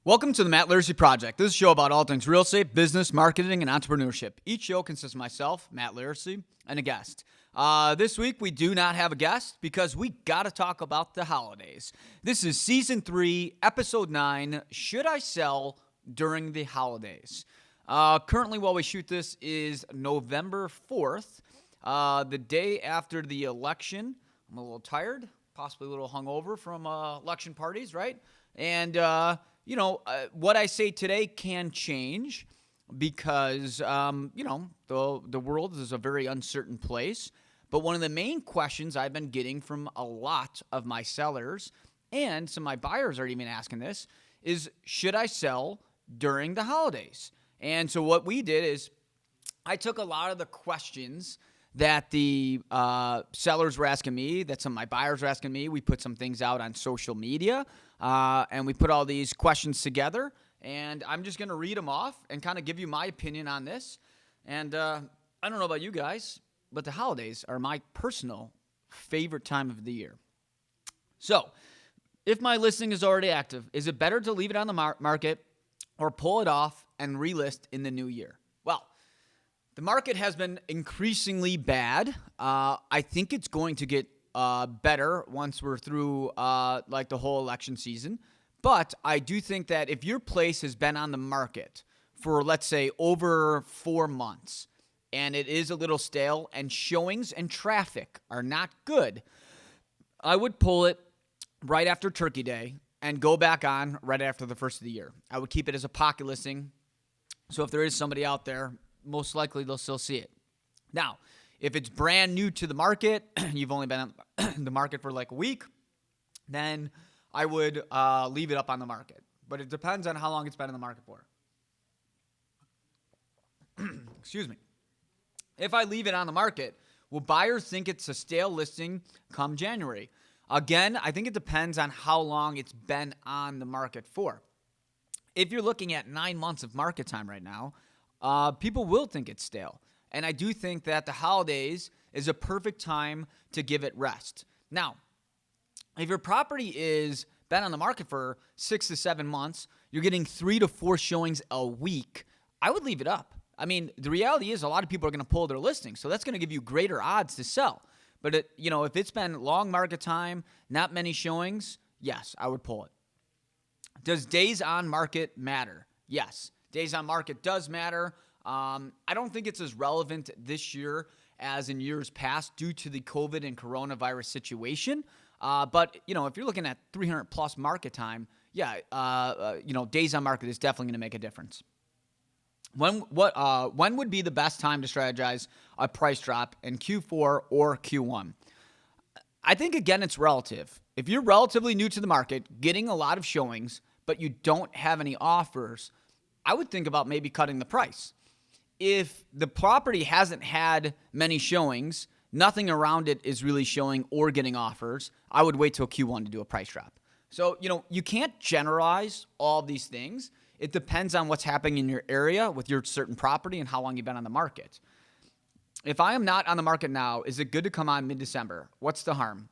Welcome to the Matt Laricy Project. This is a show about all things real estate, business, marketing, and entrepreneurship. Each show consists of myself, Matt Laricy, and a guest. This week, we do not have a guest because we got to talk about the holidays. This is Season 3, Episode 9, Should I Sell During the Holidays? Currently, while we shoot this, is November 4th, the day after the election. I'm a little tired, possibly a little hungover from election parties, right? And, what I say today can change because, the world is a very uncertain place. But one of the main questions I've been getting from a lot of my sellers, and some of my buyers are even asking this, is should I sell during the holidays? And so what we did is I took a lot of the questions that the sellers were asking me, that some of my buyers were asking me. We put some things out on social media, and we put all these questions together. And I'm just going to read them off and kind of give you my opinion on this. And I don't know about you guys, but the holidays are my personal favorite time of the year. So if my listing is already active, is it better to leave it on the market or pull it off and relist in the new year? Well, the market has been increasingly bad. I think it's going to get better once we're through the whole election season. But I do think that if your place has been on the market for, let's say, over 4 months, and it is a little stale and showings and traffic are not good, I would pull it right after Turkey Day and go back on right after the first of the year. I would keep it as a pocket listing. So if there is somebody out there, most likely they'll still see it. Now, if it's brand new to the market, you've only been on the market for like a week, then I would leave it up on the market. But it depends on how long it's been in the market for. Excuse me. If I leave it on the market, will buyers think it's a stale listing come January? Again, I think it depends on how long it's been on the market for. If you're looking at 9 months of market time right now, people will think it's stale. And I do think that the holidays is a perfect time to give it rest. Now, if your property is been on the market for 6 to 7 months, you're getting 3 to 4 showings a week, I would leave it up. I mean, the reality is a lot of people are going to pull their listings, so that's going to give you greater odds to sell. But, if it's been long market time, not many showings, yes, I would pull it. Does days on market matter? Yes, days on market does matter. I don't think it's as relevant this year as in years past due to the COVID and coronavirus situation. But, if you're looking at 300 plus market time, days on market is definitely going to make a difference. When would be the best time to strategize a price drop in Q4 or Q1? I think, again, it's relative. If you're relatively new to the market, getting a lot of showings, but you don't have any offers, I would think about maybe cutting the price. If the property hasn't had many showings, nothing around it is really showing or getting offers, I would wait till Q1 to do a price drop. So, you can't generalize all these things. It depends on what's happening in your area with your certain property and how long you've been on the market. If I am not on the market now, is it good to come on mid-December? What's the harm?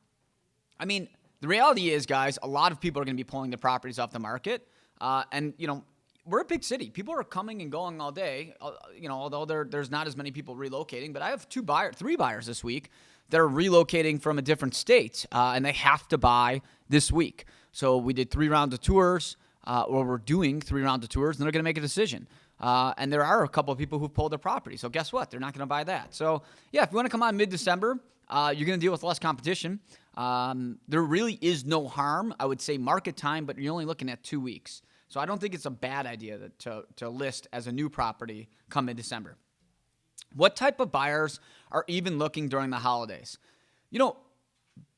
I mean, the reality is, guys, a lot of people are going to be pulling the properties off the market. We're a big city. People are coming and going all day, although there's not as many people relocating. But I have 3 buyers this week that are relocating from a different state, and they have to buy this week. So we did 3 rounds of tours. We're doing 3 rounds of tours, and they're going to make a decision. And there are a couple of people who've pulled their property. So guess what? They're not going to buy that. So, if you want to come on mid-December, you're going to deal with less competition. There really is no harm, I would say, market time, but you're only looking at 2 weeks. So I don't think it's a bad idea to list as a new property come mid-December. What type of buyers are even looking during the holidays?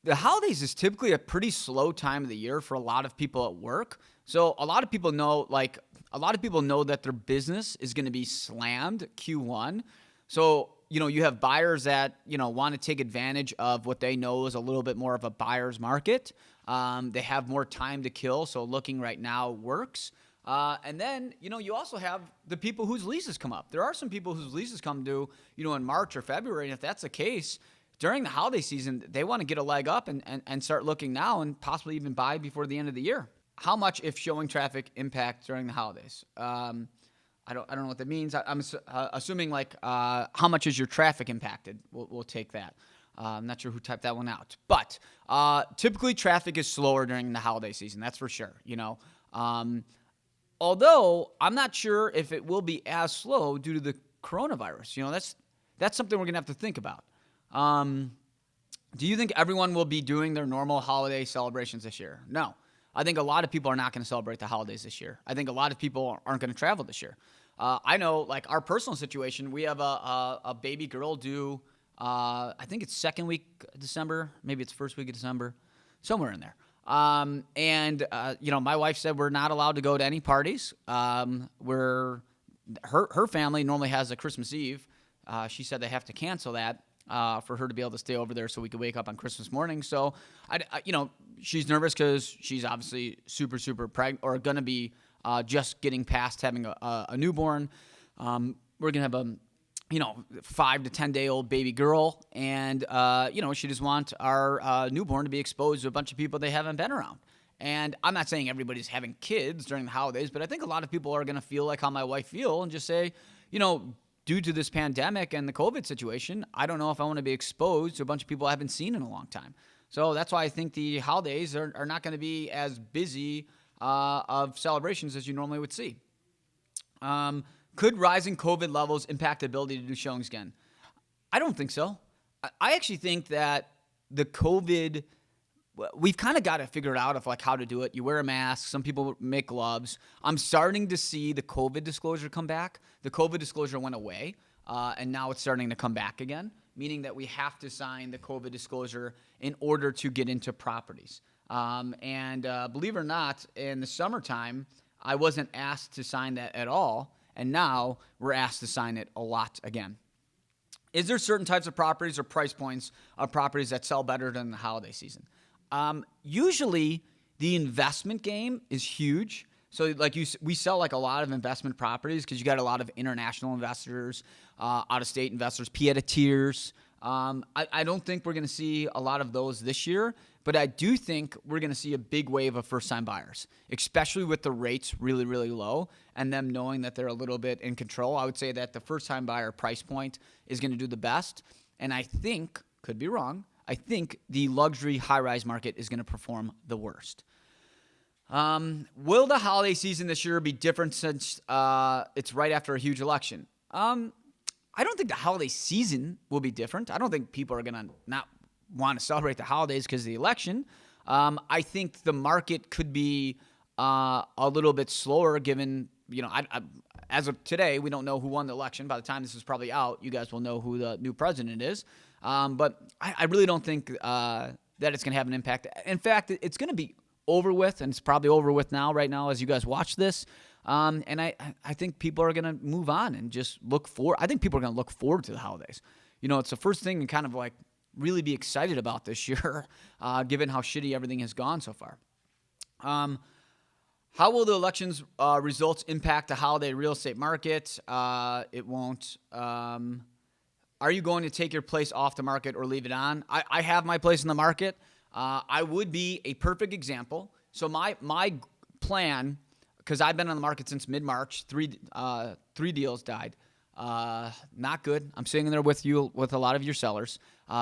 The holidays is typically a pretty slow time of the year for a lot of people at work. So a lot of people know that their business is going to be slammed Q1. So, you have buyers that, want to take advantage of what they know is a little bit more of a buyer's market. They have more time to kill. So looking right now works. And then, you also have the people whose leases come up. There are some people whose leases come due, in March or February. And if that's the case, during the holiday season, they want to get a leg up and start looking now and possibly even buy before the end of the year. how much if showing traffic impact during the holidays? I don't know what that means. I'm assuming like how much is your traffic impacted? We'll take that. I'm not sure who typed that one out, but typically traffic is slower during the holiday season. That's for sure. Although I'm not sure if it will be as slow due to the coronavirus. That's something we're gonna have to think about. Do you think everyone will be doing their normal holiday celebrations this year? No. I think a lot of people are not going to celebrate the holidays this year. I think a lot of people aren't going to travel this year. I know, like, our personal situation, we have a baby girl due, I think it's second week of December. Maybe it's first week of December. Somewhere in there. My wife said we're not allowed to go to any parties. Her family normally has a Christmas Eve. She said they have to cancel that. For her to be able to stay over there so we could wake up on Christmas morning. So, she's nervous because she's obviously super, super pregnant or going to be just getting past having a newborn. We're going to have a, 5 to 10 day old baby girl. And, she just wants our newborn to be exposed to a bunch of people they haven't been around. And I'm not saying everybody's having kids during the holidays, but I think a lot of people are going to feel like how my wife feel and just say, due to this pandemic and the COVID situation, I don't know if I want to be exposed to a bunch of people I haven't seen in a long time. So that's why I think the holidays are not going to be as busy of celebrations as you normally would see. Could rising COVID levels impact the ability to do showings again? I don't think so. I actually think that the COVID, we've kind of got to figure it out of like how to do it. You wear a mask. Some people make gloves. I'm starting to see the COVID disclosure come back. The COVID disclosure went away, and now it's starting to come back again, meaning that we have to sign the COVID disclosure in order to get into properties. Believe it or not, in the summertime, I wasn't asked to sign that at all, and now we're asked to sign it a lot again. Is there certain types of properties or price points of properties that sell better than the holiday season? Usually the investment game is huge. So we sell like a lot of investment properties because you got a lot of international investors, out-of-state investors, pied-à-terres. I don't think we're going to see a lot of those this year, but I do think we're going to see a big wave of first-time buyers, especially with the rates really, really low and them knowing that they're a little bit in control. I would say that the first-time buyer price point is going to do the best, and I think, could be wrong, I think the luxury high-rise market is going to perform the worst. Will the holiday season this year be different since it's right after a huge election? I don't think the holiday season will be different. I don't think people are going to not want to celebrate the holidays because of the election. I think the market could be a little bit slower given, as of today, we don't know who won the election. By the time this is probably out, you guys will know who the new president is. But I really don't think that it's going to have an impact. In fact, it's going to be over with, and it's probably over with right now as you guys watch this. And I think people are going to move on and just look forward. I think people are going to look forward to the holidays. It's the first thing to kind of like really be excited about this year, given how shitty everything has gone so far. How will the election's results impact the holiday real estate market? It won't. Are you going to take your place off the market or leave it on? I have my place in the market. I would be a perfect example. So my plan, because I've been on the market since mid-March, three deals died. Not good. I'm sitting there with you, with a lot of your sellers.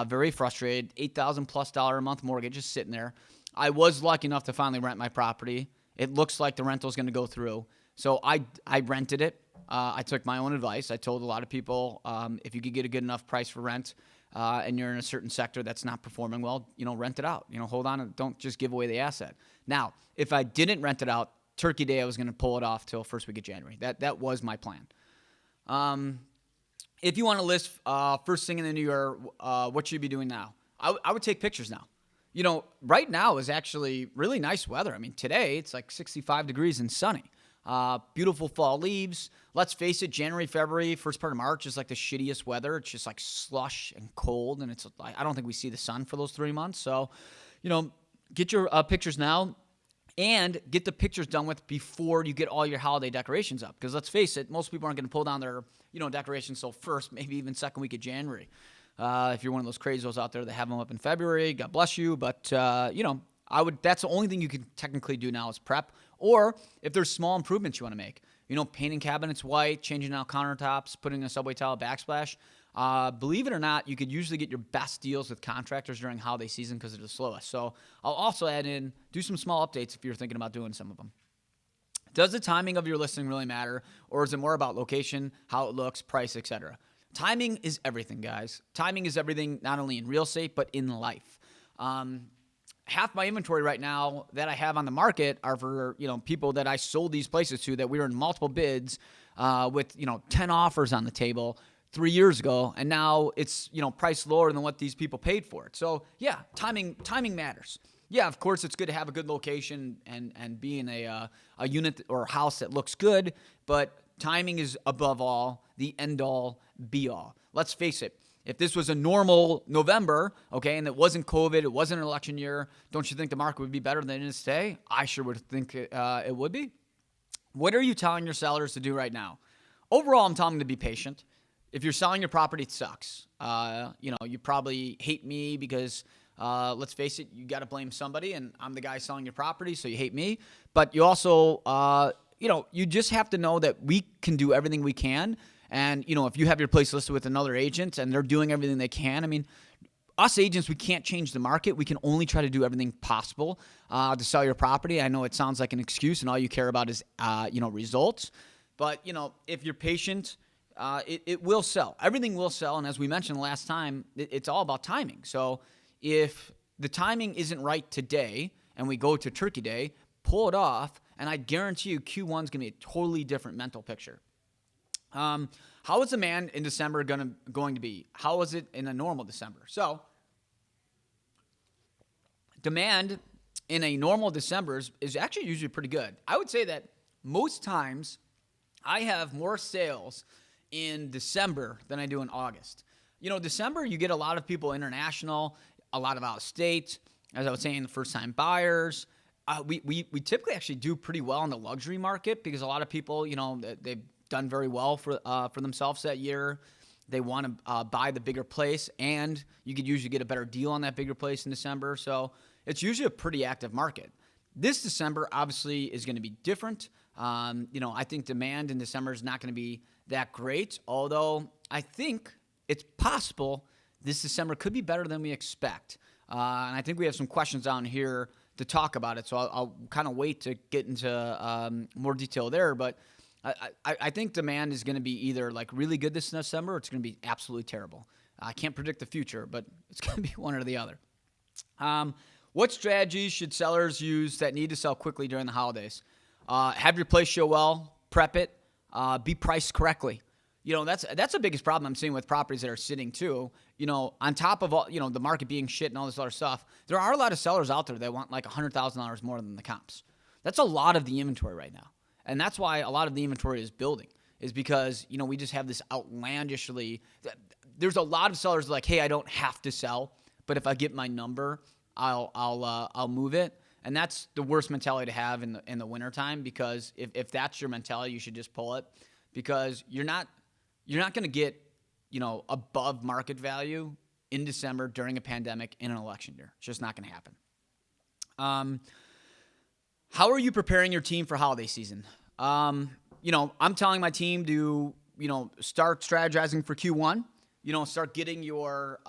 Very frustrated. $8,000+ a month mortgage just sitting there. I was lucky enough to finally rent my property. It looks like the rental is going to go through. So I rented it. I took my own advice. I told a lot of people, if you could get a good enough price for rent, and you're in a certain sector that's not performing well, rent it out. Hold on and don't just give away the asset. Now, if I didn't rent it out, Turkey Day, I was going to pull it off till first week of January. That was my plan. If you want to list first thing in the new year, what should you be doing now? I would take pictures now. Right now is actually really nice weather. I mean, today it's like 65 degrees and sunny. Beautiful fall leaves. Let's face it, January, February, first part of March is like the shittiest weather. It's just like slush and cold, and it's like I don't think we see the sun for those 3 months. So, get your pictures now and get the pictures done with before you get all your holiday decorations up. Because let's face it, most people aren't going to pull down their decorations till first, maybe even second week of January. If you're one of those crazos out there that have them up in February, God bless you. But, That's the only thing you can technically do now is prep. Or if there's small improvements you want to make, painting cabinets white, changing out countertops, putting a subway tile backsplash. Believe it or not, you could usually get your best deals with contractors during holiday season because they're the slowest. So I'll also add in, do some small updates if you're thinking about doing some of them. Does the timing of your listing really matter, or is it more about location, how it looks, price, etc.? Timing is everything, guys. Timing is everything, not only in real estate, but in life. Half my inventory right now that I have on the market are for, people that I sold these places to that we were in multiple bids with, 10 offers on the table 3 years ago, and now it's, priced lower than what these people paid for it. So yeah, timing matters. Yeah, of course, it's good to have a good location and be in a unit or house that looks good, but timing is above all, the end all, be all. Let's face it. If this was a normal November, okay, and it wasn't COVID, it wasn't an election year, don't you think the market would be better than it is today? I sure would think it would be. What are you telling your sellers to do right now? Overall, I'm telling them to be patient. If you're selling your property, it sucks. You probably hate me because, let's face it, you got to blame somebody, and I'm the guy selling your property, so you hate me. But you also, you just have to know that we can do everything we can. And, if you have your place listed with another agent and they're doing everything they can, I mean, us agents, we can't change the market. We can only try to do everything possible to sell your property. I know it sounds like an excuse and all you care about is, results. But, if you're patient, it will sell. Everything will sell. And as we mentioned last time, it's all about timing. So if the timing isn't right today and we go to Turkey Day, pull it off, and I guarantee you Q1 is going to be a totally different mental picture. How is demand in December going to be? How is it in a normal December? So demand in a normal December is actually usually pretty good. I would say that most times I have more sales in December than I do in August. December, you get a lot of people international, a lot of out of state, as I was saying, the first time buyers. We typically actually do pretty well in the luxury market because a lot of people, they've done very well for themselves that year. They want to buy the bigger place, and you could usually get a better deal on that bigger place in December. So it's usually a pretty active market. This December obviously is going to be different. I think demand in December is not going to be that great, although I think it's possible this December could be better than we expect. And I think we have some questions down here to talk about it, so I'll kind of wait to get into more detail there. But I think demand is going to be either like really good this December or it's going to be absolutely terrible. I can't predict the future, but it's going to be one or the other. What strategies should sellers use that need to sell quickly during the holidays? Have your place show well, prep it, be priced correctly. That's the biggest problem I'm seeing with properties that are sitting too. On top of all, the market being shit and all this other stuff, there are a lot of sellers out there that want like $100,000 more than the comps. That's a lot of the inventory right now. And that's why a lot of the inventory is building, is because, we just have this outlandishly, there's a lot of sellers like, hey, I don't have to sell, but if I get my number, I'll move it. And that's the worst mentality to have in the wintertime, because if that's your mentality, you should just pull it, because you're not going to get, above market value in December during a pandemic in an election year. It's just not going to happen. How are you preparing your team for holiday season? I'm telling my team to, start strategizing for Q1. Start getting your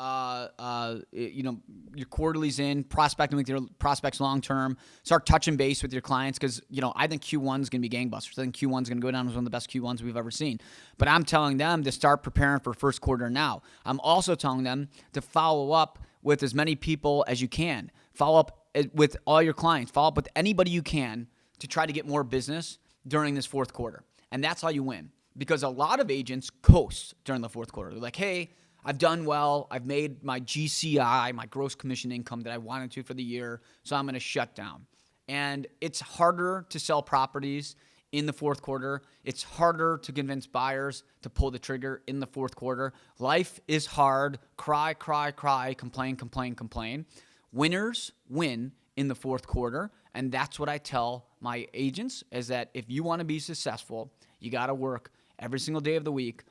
quarterlies in, prospecting with your prospects long term. Start touching base with your clients because, I think Q1 is going to be gangbusters. I think Q1 is going to go down as one of the best Q1s we've ever seen. But I'm telling them to start preparing for first quarter now. I'm also telling them to follow up with as many people as you can. Follow up with all your clients. Follow up with anybody you can to try to get more business during this fourth quarter. And that's how you win. Because a lot of agents coast during the fourth quarter. They're like, hey, I've done well. I've made my GCI, my gross commission income that I wanted to for the year, so I'm going to shut down. And it's harder to sell properties in the fourth quarter. It's harder to convince buyers to pull the trigger in the fourth quarter. Life is hard. Cry, cry, cry, complain, complain, complain. Winners win in the fourth quarter, and that's what I tell my agents, is that if you want to be successful, you got to work every single day of the week,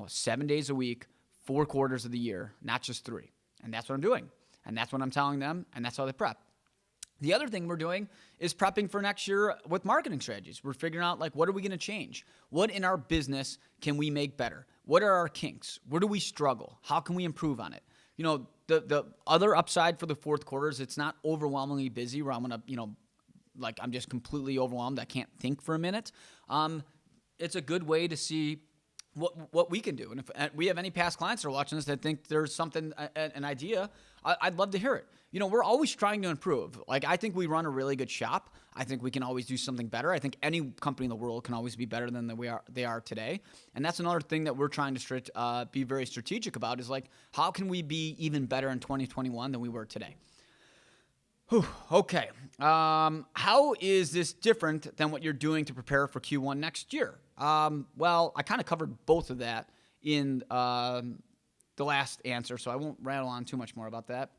7 days a week, 4 quarters of the year, not just 3. And that's what I'm doing. And that's what I'm telling them, and that's how they prep. The other thing we're doing is prepping for next year with marketing strategies. We're figuring out, like, what are we going to change? What in our business can we make better? What are our kinks? Where do we struggle? How can we improve on it? You know, the other upside for the fourth quarter is it's not overwhelmingly busy where I'm going to, you know, like I'm just completely overwhelmed. I can't think for a minute. It's a good way to see what we can do. And if we have any past clients that are watching this that think there's something, an idea, I'd love to hear it. You know, we're always trying to improve. Like, I think we run a really good shop. I think we can always do something better. I think any company in the world can always be better than they are today. And that's another thing that we're trying to be very strategic about is, like, how can we be even better in 2021 than we were today? Whew, okay. How is this different than what you're doing to prepare for Q1 next year? Well, I kind of covered both of that in the last answer, so I won't rattle on too much more about that.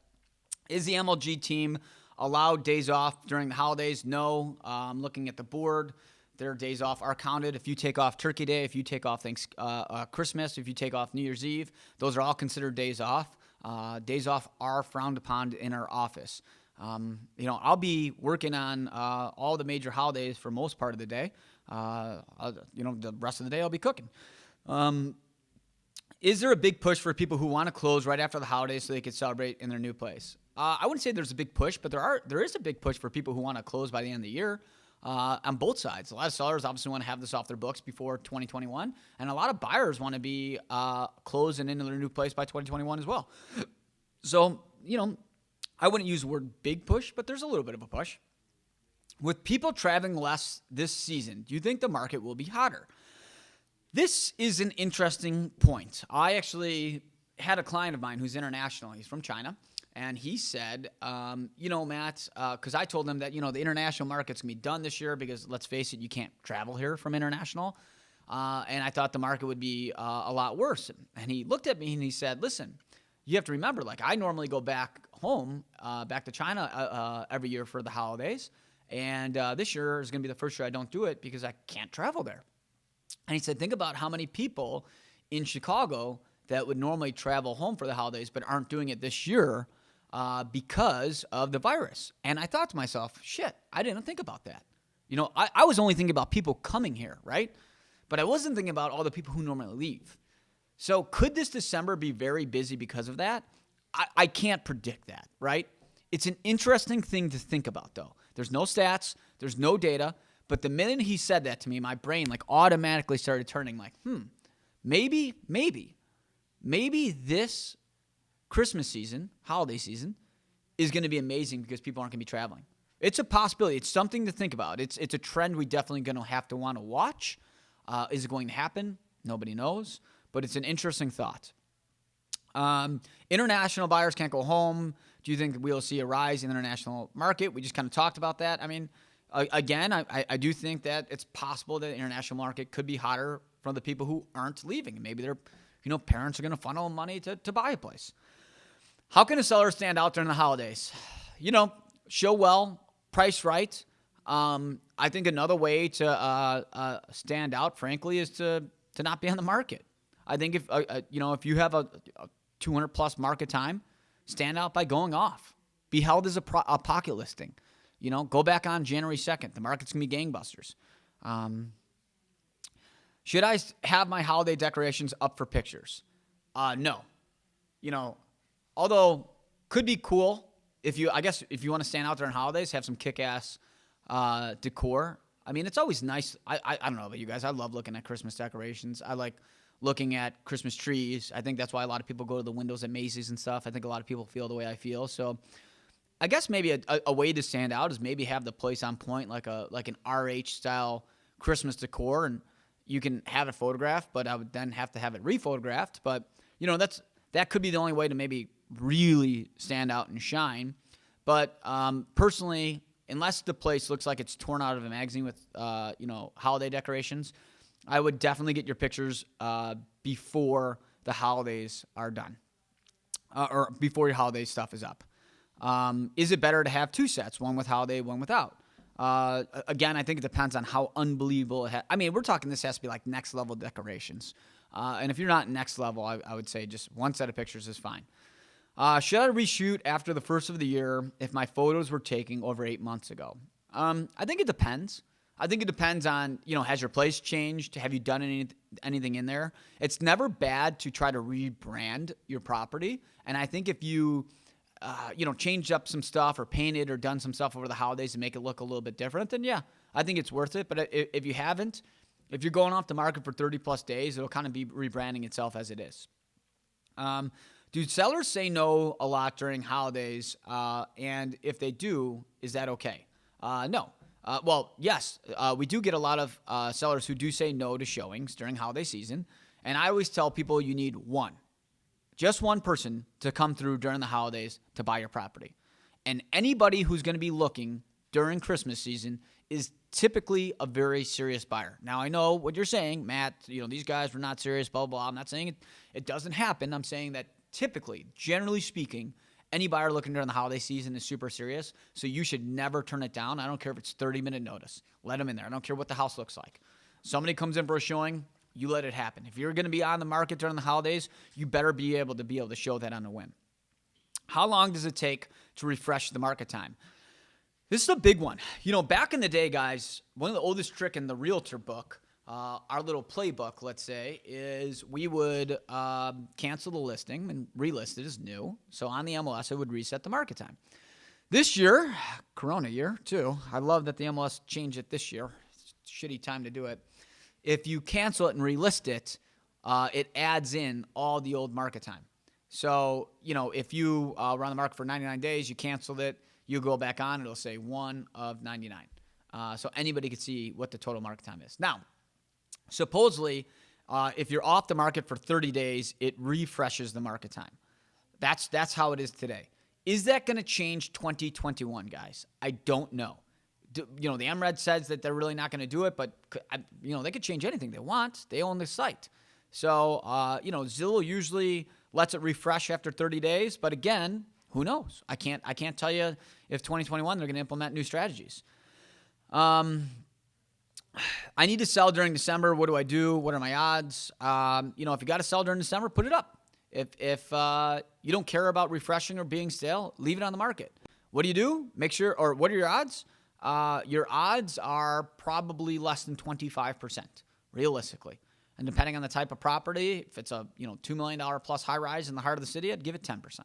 Is the MLG team allowed days off during the holidays? No. Looking at the board, their days off are counted. If you take off Turkey Day, if you take off Christmas, if you take off New Year's Eve, those are all considered days off. Days off are frowned upon in our office. You know, I'll be working on all the major holidays for most part of the day. You know, the rest of the day I'll be cooking. Is there a big push for people who want to close right after the holidays so they can celebrate in their new place? I wouldn't say there's a big push, but there is a big push for people who want to close by the end of the year on both sides. A lot of sellers obviously want to have this off their books before 2021, and a lot of buyers want to be closed and into their new place by 2021 as well. So, you know, I wouldn't use the word big push, but there's a little bit of a push. With people traveling less this season, do you think the market will be hotter? This is an interesting point. I actually had a client of mine who's international. He's from China. And he said, you know, Matt, because I told him that, you know, the international market's going to be done this year because, let's face it, you can't travel here from international. And I thought the market would be a lot worse. And he looked at me and he said, listen, you have to remember, like, I normally go back home, back to China every year for the holidays. And this year is going to be the first year I don't do it because I can't travel there. And he said, think about how many people in Chicago that would normally travel home for the holidays but aren't doing it this year because of the virus. And I thought to myself, shit, I didn't think about that. You know, I was only thinking about people coming here, right? But I wasn't thinking about all the people who normally leave. So could this December be very busy because of that? I can't predict that, right? It's an interesting thing to think about, though. There's no stats. There's no data. But the minute he said that to me, my brain like automatically started turning like, maybe this Christmas season, holiday season, is going to be amazing because people aren't going to be traveling. It's a possibility. It's something to think about. It's a trend we definitely going to have to want to watch. Is it going to happen? Nobody knows. But it's an interesting thought. International buyers can't go home. Do you think we'll see a rise in the international market? We just kind of talked about that. I mean, again, I do think that it's possible that the international market could be hotter from the people who aren't leaving. Maybe their parents are going to funnel money to buy a place. How can a seller stand out during the holidays? Show well, price right. I think another way to stand out, frankly, is to not be on the market. I think if you have a 200 plus market time, stand out by going off. Be held as a pocket listing. Go back on January 2nd. The market's going to be gangbusters. Should I have my holiday decorations up for pictures? No. Although could be cool if you want to stand out during holidays, have some kick-ass decor. I mean, it's always nice. I don't know about you guys. I love looking at Christmas decorations. I like looking at Christmas trees. I think that's why a lot of people go to the windows at Macy's and stuff. I think a lot of people feel the way I feel. So I guess maybe a way to stand out is maybe have the place on point, like an RH style Christmas decor, and you can have it photographed, but I would then have to have it rephotographed. But that could be the only way to maybe really stand out and shine. But personally, unless the place looks like it's torn out of a magazine with holiday decorations, I would definitely get your pictures before the holidays are done, or before your holiday stuff is up. Is it better to have two sets, one with holiday, one without? Again, I think it depends on how unbelievable it we're talking this has to be like next level decorations. And if you're not next level, I would say just one set of pictures is fine. Should I reshoot after the first of the year if my photos were taken over 8 months ago? I think it depends. I think it depends on, has your place changed? Have you done anything in there? It's never bad to try to rebrand your property. And I think if you, changed up some stuff or painted or done some stuff over the holidays to make it look a little bit different, then yeah, I think it's worth it. But if you haven't, if you're going off the market for 30 plus days, it'll kind of be rebranding itself as it is. Do sellers say no a lot during holidays? And if they do, is that okay? No. Well, yes, we do get a lot of sellers who do say no to showings during holiday season. And I always tell people you need just one person to come through during the holidays to buy your property. And anybody who's going to be looking during Christmas season is typically a very serious buyer. Now, I know what you're saying, Matt, these guys were not serious, blah, blah, blah. I'm not saying it doesn't happen. I'm saying that typically, generally speaking, any buyer looking during the holiday season is super serious, so you should never turn it down. I don't care if it's 30-minute notice. Let them in there. I don't care what the house looks like. Somebody comes in for a showing, you let it happen. If you're going to be on the market during the holidays, you better be able to show that on a whim. How long does it take to refresh the market time? This is a big one. Back in the day, guys, one of the oldest trick in the realtor book, our little playbook, let's say, is we would cancel the listing and relist it as new. So on the MLS, it would reset the market time. This year, Corona year too, I love that the MLS changed it this year. It's a shitty time to do it. If you cancel it and relist it, it adds in all the old market time. So, if you were on the market for 99 days, you canceled it, you go back on, it'll say 1 of 99. So anybody can see what the total market time is. Now, supposedly, if you're off the market for 30 days, it refreshes the market time. That's how it is today. Is that going to change 2021, guys? I don't know. The MRED says that they're really not going to do it, but they could change anything they want. They own the site. So, Zillow usually lets it refresh after 30 days, but again, who knows? I can't tell you if 2021 they're going to implement new strategies. I need to sell during December. What do I do? What are my odds? If you got to sell during December, put it up. If you don't care about refreshing or being stale, leave it on the market. What do? Make sure, or what are your odds? Your odds are probably less than 25%, realistically. And depending on the type of property, if it's a $2 million plus high rise in the heart of the city, I'd give it 10%.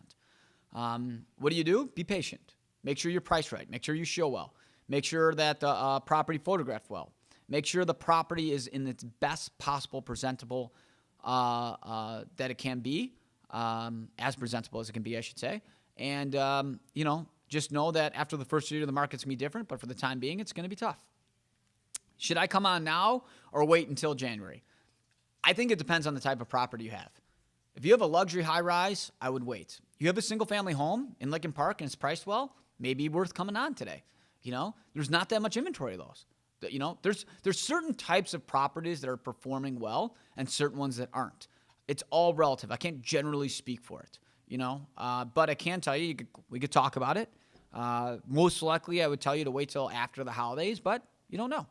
What do? Be patient. Make sure you're priced right. Make sure you show well. Make sure that the property photographed well. Make sure the property is in its best possible presentable that it can be, as presentable as it can be, I should say. And, just know that after the first year, the market's going to be different, but for the time being, it's going to be tough. Should I come on now or wait until January? I think it depends on the type of property you have. If you have a luxury high-rise, I would wait. You have a single-family home in Lincoln Park and it's priced well, maybe worth coming on today. There's not that much inventory of those. There's certain types of properties that are performing well and certain ones that aren't. It's all relative. I can't generally speak for it, but I can tell you, we could talk about it. Most likely, I would tell you to wait till after the holidays, but you don't know.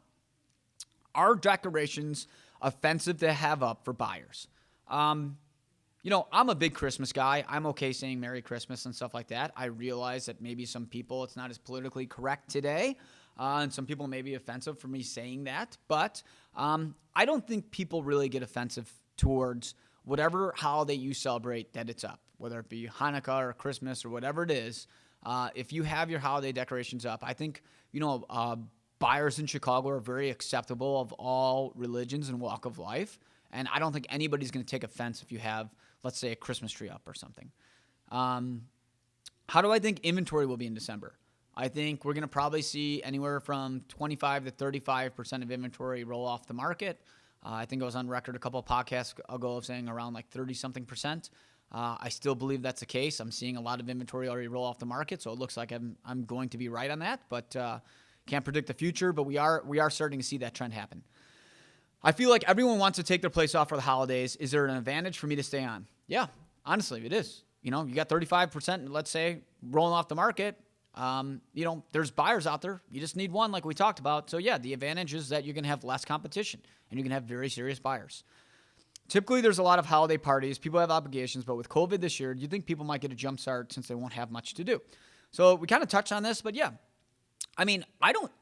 Are decorations offensive to have up for buyers? I'm a big Christmas guy. I'm okay saying Merry Christmas and stuff like that. I realize that maybe some people, it's not as politically correct today, and some people may be offensive for me saying that, but I don't think people really get offensive towards whatever holiday you celebrate that it's up, whether it be Hanukkah or Christmas or whatever it is. If you have your holiday decorations up, I think, buyers in Chicago are very acceptable of all religions and walk of life. And I don't think anybody's going to take offense if you have, let's say, a Christmas tree up or something. How do I think inventory will be in December? I think we're going to probably see anywhere from 25 to 35% of inventory roll off the market. I think I was on record a couple of podcasts ago of saying around like 30-something percent. I still believe that's the case. I'm seeing a lot of inventory already roll off the market, so it looks like I'm going to be right on that. But can't predict the future. But we are starting to see that trend happen. I feel like everyone wants to take their place off for the holidays. Is there an advantage for me to stay on? Yeah, honestly, it is. You got 35%, let's say, rolling off the market. There's buyers out there. You just need one, like we talked about. So yeah, the advantage is that you're going to have less competition and you're going to have very serious buyers. Typically, there's a lot of holiday parties. People have obligations, but with COVID this year, you think people might get a jump start since they won't have much to do. So we kind of touched on this, but yeah. I mean, I don't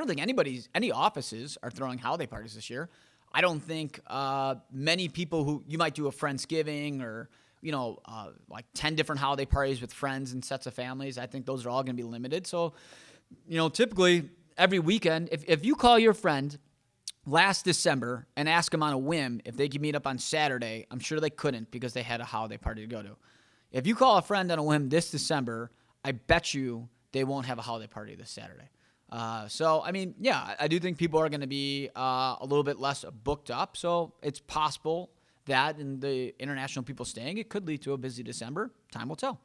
think any offices are throwing holiday parties this year. I don't think many people who you might do a Friendsgiving or, like 10 different holiday parties with friends and sets of families. I think those are all going to be limited. So, typically every weekend, if you call your friend last December and ask them on a whim if they could meet up on Saturday, I'm sure they couldn't because they had a holiday party to go to. If you call a friend on a whim this December, I bet you they won't have a holiday party this Saturday. So, I mean, yeah, I do think people are going to be a little bit less booked up. So it's possible that in the international people staying, it could lead to a busy December. Time will tell.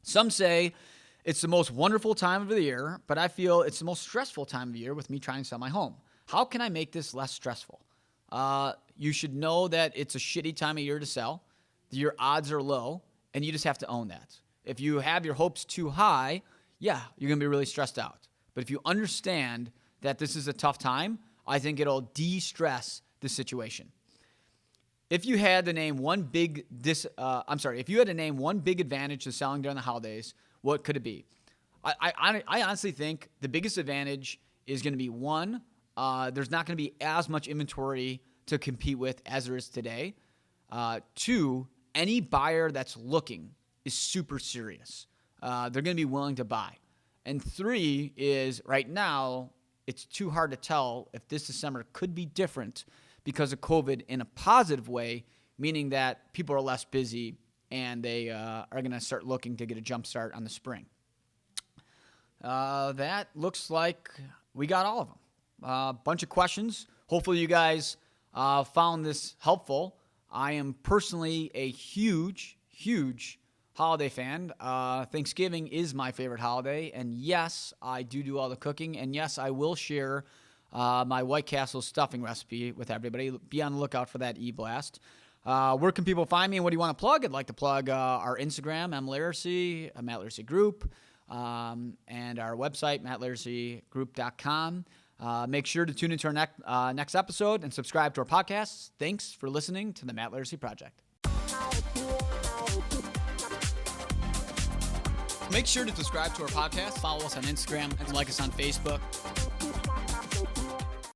Some say it's the most wonderful time of the year, but I feel it's the most stressful time of the year with me trying to sell my home. How can I make this less stressful? You should know that it's a shitty time of year to sell. Your odds are low, and you just have to own that. If you have your hopes too high, yeah, you're going to be really stressed out. But if you understand that this is a tough time, I think it'll de-stress the situation. If you had to name one big advantage to selling during the holidays, what could it be? I honestly think the biggest advantage is going to be one, there's not going to be as much inventory to compete with as there is today. Two, any buyer that's looking is super serious. They're going to be willing to buy. And three is right now, it's too hard to tell if this December could be different because of COVID in a positive way, meaning that people are less busy and they are going to start looking to get a jump start on the spring. That looks like we got all of them. A bunch of questions. Hopefully you guys found this helpful. I am personally a huge holiday fan. Thanksgiving is my favorite holiday. And yes, I do all the cooking. And yes, I will share my White Castle stuffing recipe with everybody. Be on the lookout for that e-blast. Where can people find me and what do you want to plug? I'd like to plug our Instagram, Laricy, Matt Laricy Group, and our website, mattlaricy.group.com. Make sure to tune into our next episode and subscribe to our podcasts. Thanks for listening to the Matt Laricy Project. Make sure to subscribe to our podcast, follow us on Instagram, and like us on Facebook.